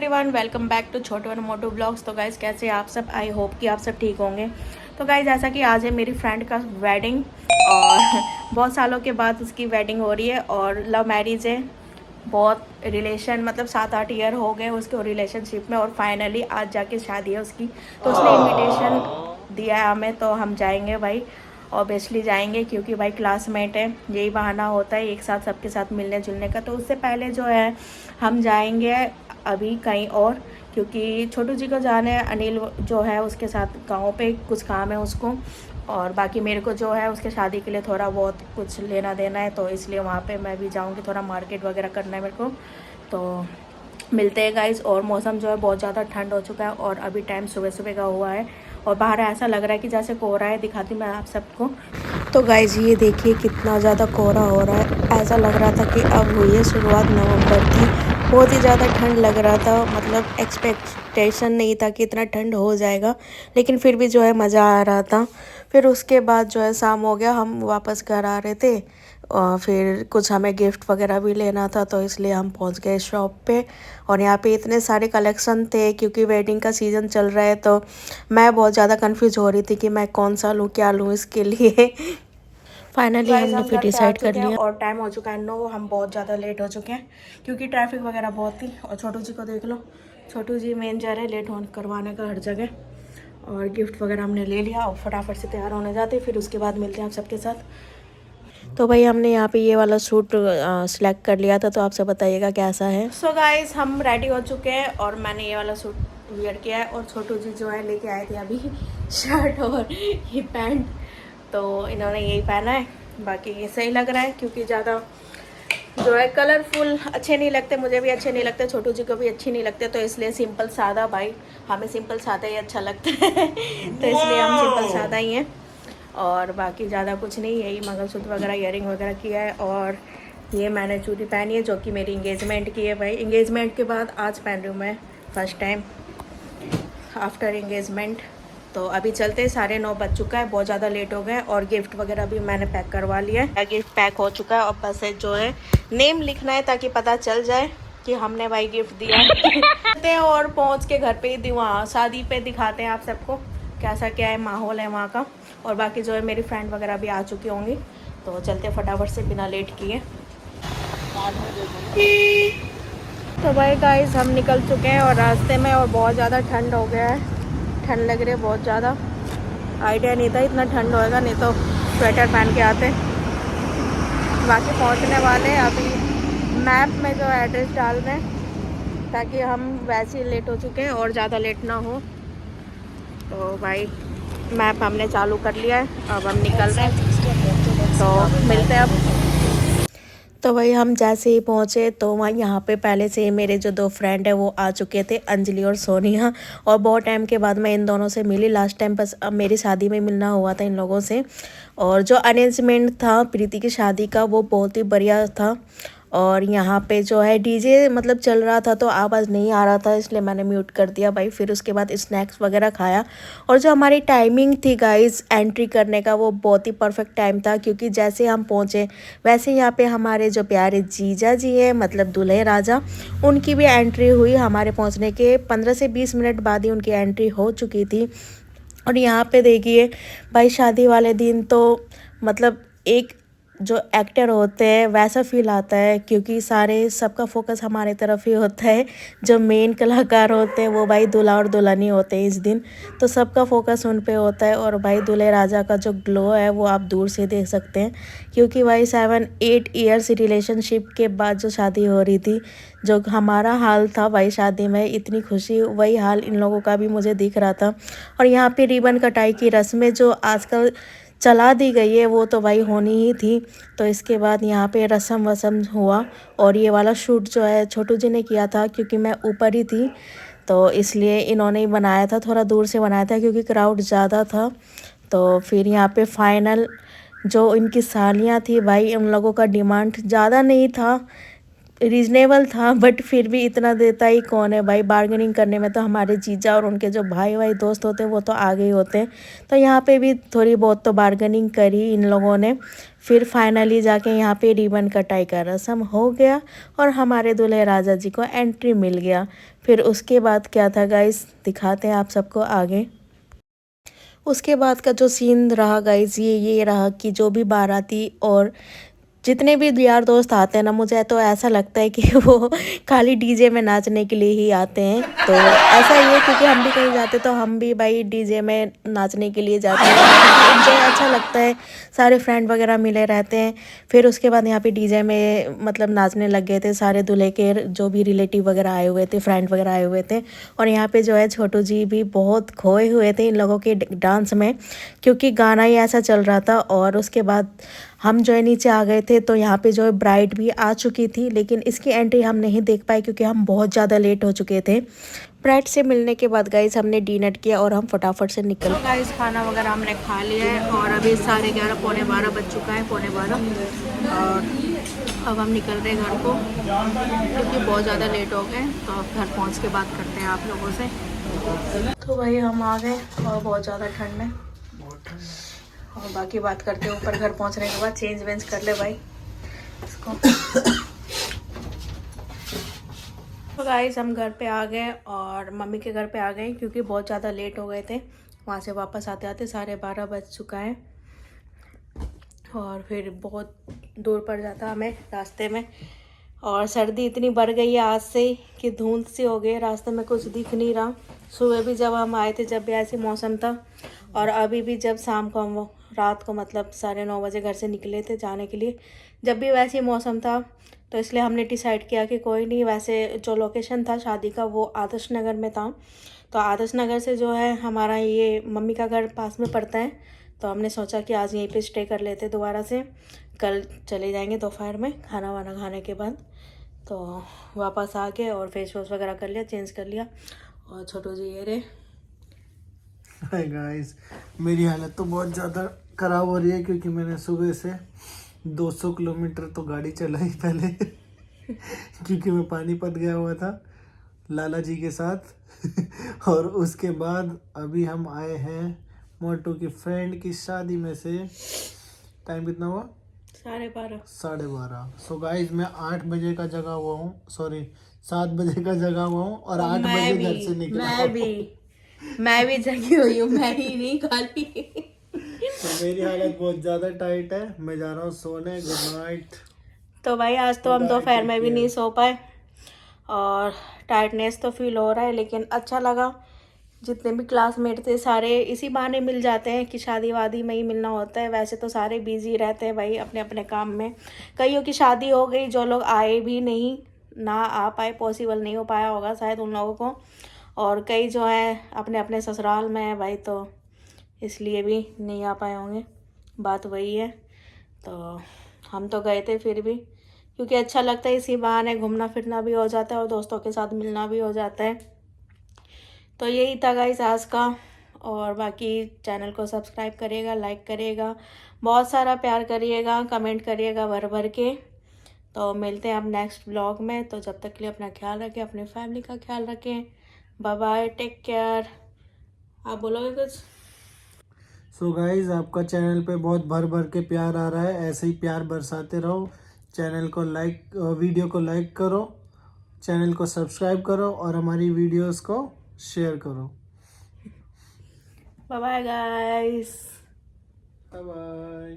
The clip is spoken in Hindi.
एवरीवन वेलकम बैक टू छोटू और मोटू ब्लॉग्स। तो गाइज कैसे आप सब, आई होप कि आप सब ठीक होंगे। तो गाइज ऐसा कि आज है मेरी फ्रेंड का वेडिंग और बहुत सालों के बाद उसकी वेडिंग हो रही है और लव मैरिज है। बहुत रिलेशन मतलब 7-8 ईयर हो गए उसके रिलेशनशिप में और फाइनली आज जाके शादी है उसकी। तो उसने इनविटेशन दिया है हमें, तो हम जाएंगे भाई, ऑब्वियसली जाएंगे क्योंकि भाई क्लासमेट है, यही बहाना होता है एक साथ सबके साथ मिलने जुलने का। तो उससे पहले जो है हम जाएंगे अभी कहीं और, क्योंकि छोटू जी को जाना है, अनिल जो है उसके साथ गांव पे कुछ काम है उसको, और बाकी मेरे को जो है उसके शादी के लिए थोड़ा बहुत कुछ लेना देना है, तो इसलिए वहाँ पे मैं भी जाऊँगी, थोड़ा मार्केट वगैरह करना है मेरे को। तो मिलते हैं गाइस। और मौसम जो है बहुत ज़्यादा ठंड हो चुका है और अभी टाइम सुबह सुबह का हुआ है और बाहर ऐसा लग रहा है कि जैसे कोहरा है। दिखाती मैं आप सबको। तो गाइस ये देखिए कितना ज़्यादा कोहरा हो रहा है, ऐसा लग रहा था कि अब हुई है शुरुआत नवंबर की। बहुत ही ज़्यादा ठंड लग रहा था, मतलब एक्सपेक्टेशन नहीं था कि इतना ठंड हो जाएगा, लेकिन फिर भी जो है मज़ा आ रहा था। फिर उसके बाद जो है शाम हो गया, हम वापस घर आ रहे थे और फिर कुछ हमें गिफ्ट वगैरह भी लेना था, तो इसलिए हम पहुंच गए शॉप पे। और यहाँ पे इतने सारे कलेक्शन थे क्योंकि वेडिंग का सीज़न चल रहा है, तो मैं बहुत ज़्यादा कंफ्यूज हो रही थी कि मैं कौन सा लूँ, क्या लूँ इसके लिए। फाइनली हमने फिर डिसाइड कर लिया और टाइम हो चुका है 9। हम बहुत ज़्यादा लेट हो चुके हैं क्योंकि ट्रैफिक वगैरह बहुत थी। और छोटू जी को देख लो, छोटू जी मेन जा रहे हैं लेट होने करवाने का हर जगह। और गिफ्ट वगैरह हमने ले लिया और फटाफट से तैयार होने जाते, फिर उसके बाद मिलते हैं आप सबके साथ। तो भाई हमने यहाँ पे ये वाला सूट सिलेक्ट कर लिया था, तो आप सब बताइएगा कैसा है। सो गाइस हम रेडी हो चुके हैं और मैंने ये वाला सूट वियर किया है और छोटू जी जो है लेके आए थे अभी शर्ट और ये पैंट, तो इन्होंने यही पहना है। बाकी ये सही लग रहा है क्योंकि ज़्यादा जो है कलरफुल अच्छे नहीं लगते, मुझे भी अच्छे नहीं लगते, छोटू जी को भी अच्छी नहीं लगते, तो इसलिए सिंपल सादा, भाई हमें सिंपल सादा ही अच्छा लगता है तो इसलिए हम सिंपल सादा ही हैं। और बाकी ज़्यादा कुछ नहीं, यही मंगलसूत्र वगैरह इयरिंग वगैरह किया है। और ये मैंने चूड़ी पहनी है जो कि मेरी इंगेजमेंट की है भाई। इंगेजमेंट के बाद आज पहन रही हूँ मैं फर्स्ट टाइम आफ्टर इंगेजमेंट। तो अभी चलते, 9:30 बज चुका है, बहुत ज़्यादा लेट हो गए। और गिफ्ट वगैरह भी मैंने पैक करवा लिया है, गिफ्ट पैक हो चुका है और बस जो है नेम लिखना है ताकि पता चल जाए कि हमने भाई गिफ्ट दिया है और पहुंच के घर पे ही वहाँ शादी पे दिखाते हैं आप सबको कैसा क्या है माहौल है वहाँ का। और बाकी जो है मेरी फ्रेंड वगैरह भी आ चुकी होंगी, तो चलते फटाफट से बिना लेट किए। तो भाई गाइस हम निकल चुके हैं और रास्ते में, और बहुत ज़्यादा ठंड हो गया है, ठंड लग रही है बहुत ज़्यादा। आइडिया नहीं था इतना ठंड होएगा, नहीं तो स्वेटर पहन के आते। बाकी पहुंचने वाले अभी मैप में जो एड्रेस डाल रहे हैं ताकि हम वैसे ही लेट हो चुके हैं और ज़्यादा लेट ना हो। तो भाई मैप हमने चालू कर लिया है, अब हम निकल रहे हैं, तो मिलते हैं अब। तो भाई हम जैसे ही पहुँचे तो वहाँ यहाँ पे पहले से ही मेरे जो 2 फ्रेंड है वो आ चुके थे, अंजलि और सोनिया। और बहुत टाइम के बाद मैं इन दोनों से मिली, लास्ट टाइम बस अब मेरी शादी में मिलना हुआ था इन लोगों से। और जो अरेंजमेंट था प्रीति की शादी का वो बहुत ही बढ़िया था। और यहाँ पे जो है डीजे मतलब चल रहा था तो आवाज़ नहीं आ रहा था, इसलिए मैंने म्यूट कर दिया भाई। फिर उसके बाद स्नैक्स वगैरह खाया। और जो हमारी टाइमिंग थी गाइस एंट्री करने का, वो बहुत ही परफेक्ट टाइम था क्योंकि जैसे हम पहुँचे वैसे यहाँ पे हमारे जो प्यारे जीजा जी हैं मतलब दूल्हे राजा, उनकी भी एंट्री हुई। हमारे पहुँचने के 15 से 20 मिनट बाद ही उनकी एंट्री हो चुकी थी। और यहाँ पे देखिए भाई शादी वाले दिन तो मतलब एक जो एक्टर होते हैं वैसा फील आता है क्योंकि सारे सबका फोकस हमारे तरफ ही होता है। जो मेन कलाकार होते हैं वो भाई दूल्हा और दुल्हन ही होते हैं इस दिन, तो सबका फोकस उन पे होता है। और भाई दूल्हे राजा का जो ग्लो है वो आप दूर से देख सकते हैं क्योंकि भाई 7-8 ईयर्स रिलेशनशिप के बाद जो शादी हो रही थी, जो हमारा हाल था भाई शादी में इतनी खुशी, वही हाल इन लोगों का भी मुझे दिख रहा था। और यहाँ पे रिबन कटाई की रस्में जो आजकल चला दी गई है वो तो भाई होनी ही थी। तो इसके बाद यहाँ पे रस्म वसम हुआ और ये वाला शूट जो है छोटू जी ने किया था क्योंकि मैं ऊपर ही थी, तो इसलिए इन्होंने ही बनाया था, थोड़ा दूर से बनाया था क्योंकि क्राउड ज़्यादा था। तो फिर यहाँ पे फाइनल जो इनकी सालियाँ थी भाई, उन लोगों का डिमांड ज़्यादा नहीं था, रीजनेबल था, बट फिर भी इतना देता ही कौन है भाई। बार्गेनिंग करने में तो हमारे जीजा और उनके जो भाई दोस्त होते हैं वो तो आगे ही होते हैं। तो यहाँ पे भी थोड़ी बहुत तो बार्गेनिंग करी इन लोगों ने। फिर फाइनली जाके यहाँ पे रिबन कटाई का रस्म हो गया और हमारे दूल्हे राजा जी को एंट्री मिल गया। फिर उसके बाद क्या था गाइस, दिखाते हैं आप सबको आगे। उसके बाद का जो सीन रहा गाइस, ये रहा कि जो भी बाराती और जितने भी यार दोस्त आते हैं ना, मुझे तो ऐसा लगता है कि वो खाली डीजे में नाचने के लिए ही आते हैं। तो ऐसा ही है, क्योंकि हम भी कहीं जाते तो हम भी भाई डीजे में नाचने के लिए जाते हैं, एंजॉय अच्छा लगता है, सारे फ्रेंड वगैरह मिले रहते हैं। फिर उसके बाद यहाँ पे डीजे में मतलब नाचने लग गए थे सारे दूल्हे के जो भी रिलेटिव वगैरह आए हुए थे, फ्रेंड वगैरह आए हुए थे। और यहाँ पे जो है छोटू जी भी बहुत खोए हुए थे इन लोगों के डांस में, क्योंकि गाना ही ऐसा चल रहा था। और उसके बाद हम जो है नीचे आ गए थे, तो यहाँ पे जो है ब्राइड भी आ चुकी थी, लेकिन इसकी एंट्री हम नहीं देख पाए क्योंकि हम बहुत ज़्यादा लेट हो चुके थे। ब्राइड से मिलने के बाद गाइस हमने डिनर किया और हम फटाफट से निकल। तो गाइस खाना वगैरह हमने खा लिया है और अभी 11:30 पौने 12 बज चुका है, पौने 12। और अब हम निकल रहे हैं घर को क्योंकि बहुत ज़्यादा लेट हो गए। तो अब घर पहुँच के बात करते हैं आप लोगों से। तो भाई हम आ गए और बहुत ज़्यादा ठंड है, और बाकी बात करते हैं ऊपर घर पहुंचने के बाद। चेंज वेंज कर ले भाई इसको। तो गाइस हम घर पे आ गए और मम्मी के घर पे आ गए क्योंकि बहुत ज़्यादा लेट हो गए थे। वहाँ से वापस आते आते 12:30 बज चुका है और फिर बहुत दूर पड़ जाता हमें रास्ते में। और सर्दी इतनी बढ़ गई है आज से कि धुंध सी हो गई, रास्ते में कुछ दिख नहीं रहा। सुबह भी जब हम आए थे जब भी ऐसे मौसम था, और अभी भी जब शाम को हम रात को मतलब 9:30 बजे घर से निकले थे जाने के लिए, जब भी वैसे ही मौसम था। तो इसलिए हमने डिसाइड किया कि कोई नहीं, वैसे जो लोकेशन था शादी का वो आदर्श नगर में था। तो आदर्श नगर से जो है हमारा ये मम्मी का घर पास में पड़ता है, तो हमने सोचा कि आज यहीं पे स्टे कर लेते दोबारा से, कल चले जाएंगे दोपहर में खाना वाना खाने के बाद। तो वापस आ गए और फेस वॉश वगैरह कर लिया, चेंज कर लिया। और छोटू जी ये रहे। हाय गाइस, मेरी हालत तो बहुत ज़्यादा ख़राब हो रही है क्योंकि मैंने सुबह से 200 किलोमीटर तो गाड़ी चलाई पहले क्योंकि मैं पानीपत गया हुआ था लाला जी के साथ और उसके बाद अभी हम आए हैं मोटू की फ्रेंड की शादी में से। टाइम कितना हुआ? 12:30। 12:30। सो गाइस मैं 8 बजे का जगा हुआ हूँ, सॉरी 7 बजे का जगा हुआ हूँ और 8 बजे घर से निकला हूँ। मैं भी जगी हुई हूँ, मैं ही नहीं खाली। तो मेरी हालत बहुत ज़्यादा टाइट है, मैं जा रहा हूँ सोने। Good night. तो भाई आज तो हम दोपहर में भी नहीं सो पाए और टायर्डनेस तो फील हो रहा है, लेकिन अच्छा लगा। जितने भी क्लासमेट थे सारे इसी बहाने मिल जाते हैं कि शादी वादी में ही मिलना होता है। वैसे तो सारे बिजी रहते हैं भाई अपने अपने काम में। कईयों की शादी हो गई, जो लोग आए भी नहीं, ना आ पाए, पॉसिबल नहीं हो पाया होगा शायद उन लोगों को। और कई जो हैं अपने अपने ससुराल में है भाई, तो इसलिए भी नहीं आ पाए होंगे। बात वही है। तो हम तो गए थे फिर भी, क्योंकि अच्छा लगता है, इसी बहाने घूमना फिरना भी हो जाता है और दोस्तों के साथ मिलना भी हो जाता है। तो यही था गाइस आज का। और बाकी चैनल को सब्सक्राइब करिएगा, लाइक करिएगा, बहुत सारा प्यार करिएगा, कमेंट करिएगा भर भर के। तो मिलते हैं अब नेक्स्ट व्लॉग में। तो जब तक के लिए अपना ख्याल रखें, अपनी फैमिली का ख्याल रखें। Bye bye, take care. आप बोलोगे कुछ? सो गाइस आपका चैनल पे बहुत भर भर के प्यार आ रहा है, ऐसे ही प्यार बरसाते रहो। चैनल को लाइक, वीडियो को लाइक करो, चैनल को सब्सक्राइब करो और हमारी वीडियोस को शेयर करो। Bye bye guys. Bye bye.